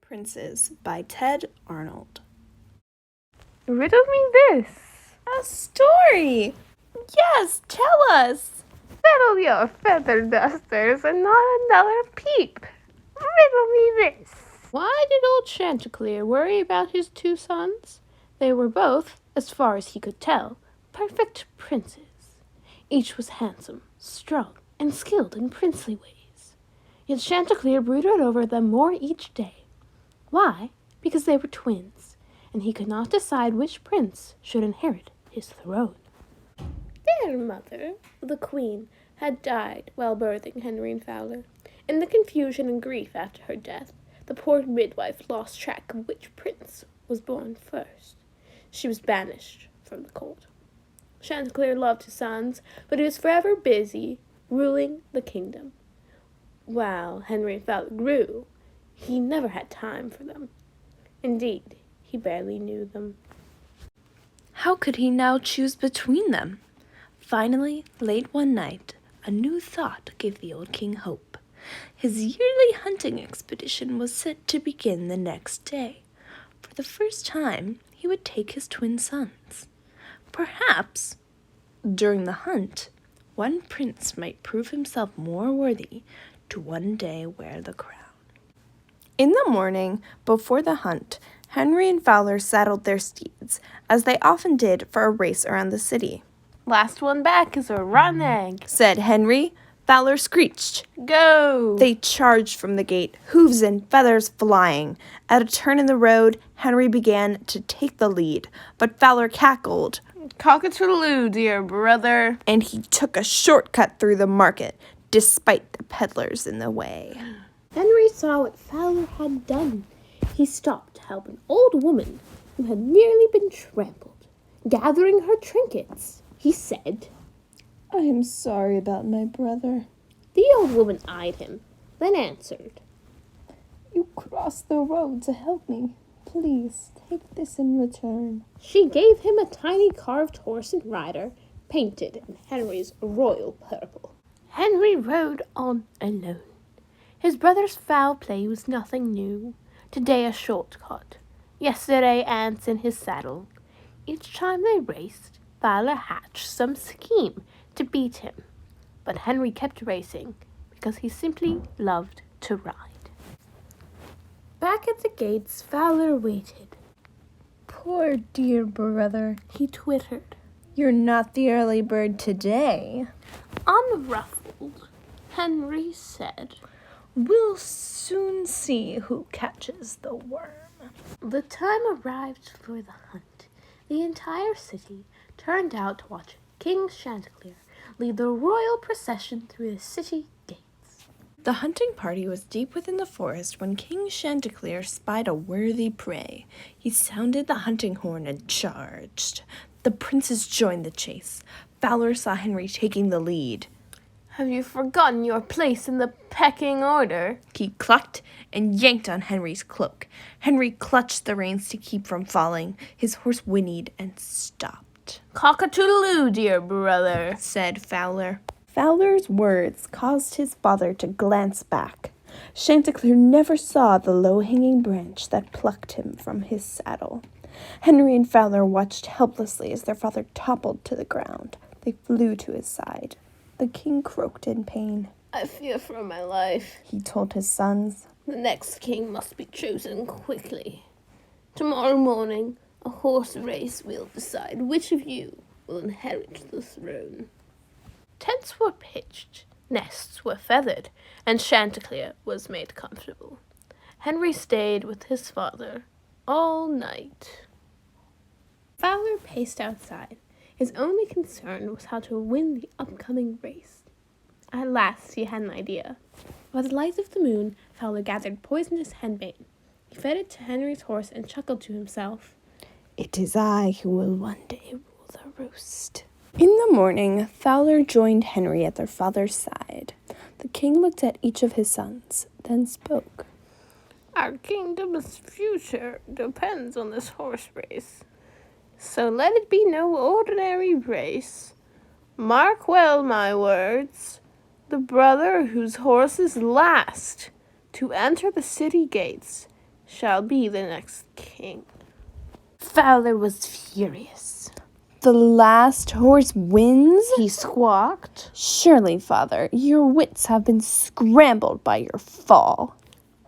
Princes by Ted Arnold. Riddle me this. A story! Yes, tell us! Settle your feather dusters and not another peep. Riddle me this. Why did old Chanticleer worry about his two sons? They were both, as far as he could tell, perfect princes. Each was handsome, strong, and skilled in princely ways. Yet Chanticleer brooded over them more each day. Why? Because they were twins, and he could not decide which prince should inherit his throne. Their mother, the queen, had died while birthing Henry and Fowler. In the confusion and grief after her death, the poor midwife lost track of which prince was born first. She was banished from the court. Chanticleer loved his sons, but he was forever busy ruling the kingdom. While Henry and Fowler grew, he never had time for them. Indeed, he barely knew them. How could he now choose between them? Finally, late one night, a new thought gave the old king hope. His yearly hunting expedition was set to begin the next day. For the first time, he would take his twin sons. Perhaps, during the hunt, one prince might prove himself more worthy to one day wear the crown. In the morning, before the hunt, Henry and Fowler saddled their steeds, as they often did for a race around the city. Last one back is a rotten egg, Said Henry. Fowler screeched. Go! They charged from the gate, hooves and feathers flying. At a turn in the road, Henry began to take the lead, but Fowler cackled. Cock-a-toodle-oo, dear brother. And he took a shortcut through the market, despite the peddlers in the way. Henry saw what Fowler had done. He stopped to help an old woman who had nearly been trampled. Gathering her trinkets, he said, I am sorry about my brother. The old woman eyed him, then answered, You crossed the road to help me. Please take this in return. She gave him a tiny carved horse and rider, painted in Henry's royal purple. Henry rode on alone. His brother's foul play was nothing new. Today a shortcut. Yesterday ants in his saddle. Each time they raced, Fowler hatched some scheme to beat him. But Henry kept racing because he simply loved to ride. Back at the gates, Fowler waited. Poor dear brother, He twittered. You're not the early bird today. Unruffled, Henry said, We'll soon see who catches the worm. The time arrived for the hunt. The entire city turned out to watch King Chanticleer lead the royal procession through the city gates. The hunting party was deep within the forest when King Chanticleer spied a worthy prey. He sounded the hunting horn and charged. The princes joined the chase. Fowler saw Henry taking the lead. Have you forgotten your place in the pecking order? He clucked and yanked on Henry's cloak. Henry clutched the reins to keep from falling. His horse whinnied and stopped. Cock-a-toodle-oo, dear brother, said Fowler. Fowler's words caused his father to glance back. Chanticleer never saw the low-hanging branch that plucked him from his saddle. Henry and Fowler watched helplessly as their father toppled to the ground. They flew to his side. The king croaked in pain. I fear for my life. He told his sons. The next king must be chosen quickly. Tomorrow morning, a horse race will decide which of you will inherit the throne. Tents were pitched, nests were feathered, and Chanticleer was made comfortable. Henry stayed with his father all night. Fowler paced outside. His only concern was how to win the upcoming race. At last he had an idea. By the light of the moon, Fowler gathered poisonous henbane. He fed it to Henry's horse and chuckled to himself. It is I who will one day rule the roost. In the morning, Fowler joined Henry at their father's side. The king looked at each of his sons, then spoke. Our kingdom's future depends on this horse race. So let it be no ordinary race. Mark well my words. The brother whose horse is last to enter the city gates shall be the next king. Fowler was furious. The last horse wins? He squawked. Surely, father, your wits have been scrambled by your fall.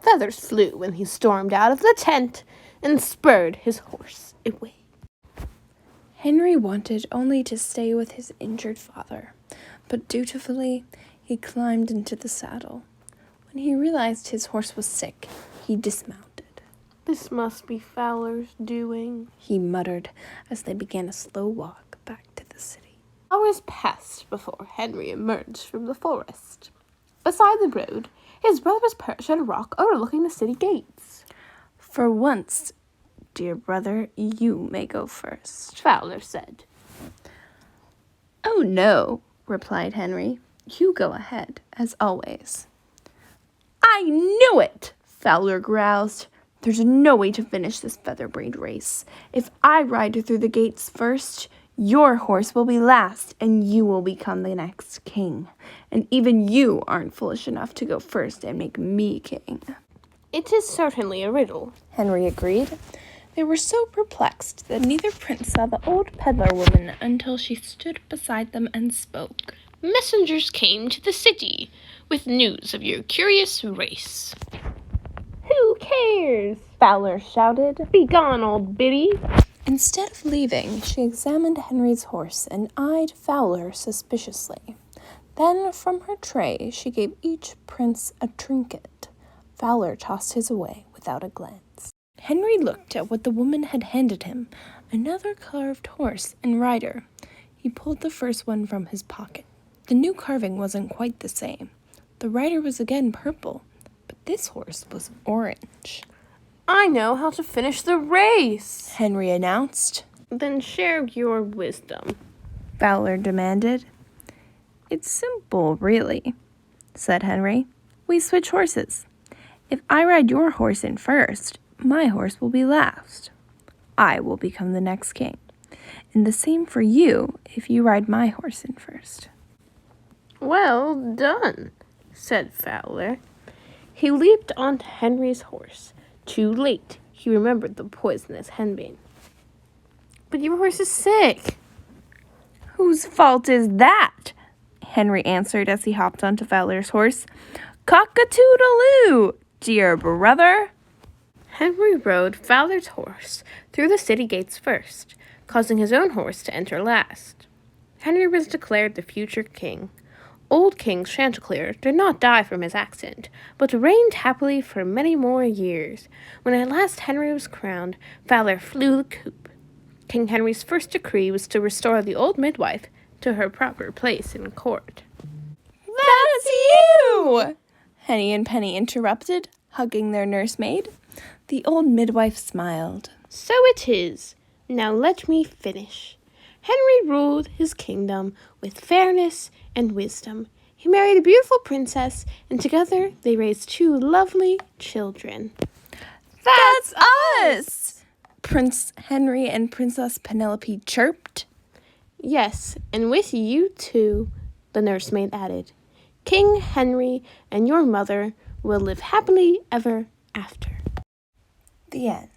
Feathers flew when he stormed out of the tent and spurred his horse away. Henry wanted only to stay with his injured father, but dutifully he climbed into the saddle. When he realized his horse was sick, he dismounted. This must be Fowler's doing, he muttered as they began a slow walk back to the city. Hours passed before Henry emerged from the forest. Beside the road, his brother was perched on a rock overlooking the city gates. For once, dear brother, you may go first, Fowler said. Oh no, replied Henry. You go ahead, as always. I knew it, Fowler groused. There's no way to finish this feather-braid race. If I ride through the gates first, your horse will be last, and you will become the next king. And even you aren't foolish enough to go first and make me king. It is certainly a riddle, Henry agreed. They were so perplexed that neither prince saw the old peddler woman until she stood beside them and spoke. Messengers came to the city with news of your curious race. Who cares? Fowler shouted. Be gone, old biddy. Instead of leaving, she examined Henry's horse and eyed Fowler suspiciously. Then, from her tray, she gave each prince a trinket. Fowler tossed his away without a glance. Henry looked at what the woman had handed him, another carved horse and rider. He pulled the first one from his pocket. The new carving wasn't quite the same. The rider was again purple, but this horse was orange. I know how to finish the race, Henry announced. Then share your wisdom, Fowler demanded. It's simple, really, said Henry. We switch horses. If I ride your horse in first, my horse will be last. I will become the next king. And the same for you if you ride my horse in first. Well done, said Fowler. He leaped onto Henry's horse. Too late, he remembered the poisonous henbane. But your horse is sick. Whose fault is that? Henry answered as he hopped onto Fowler's horse. Cock-a-toodle-oo, dear brother. Henry rode Fowler's horse through the city gates first, causing his own horse to enter last. Henry was declared the future king. Old King Chanticleer did not die from his accident, but reigned happily for many more years. When at last Henry was crowned, Fowler flew the coop. King Henry's first decree was to restore the old midwife to her proper place in court. That's you! Henny and Penny interrupted, hugging their nursemaid. The old midwife smiled. So it is. Now let me finish. Henry ruled his kingdom with fairness and wisdom. He married a beautiful princess, and together they raised 2 lovely children. That's us! Prince Henry and Princess Penelope chirped. Yes, and with you too, the nursemaid added. King Henry and your mother will live happily ever after. The end.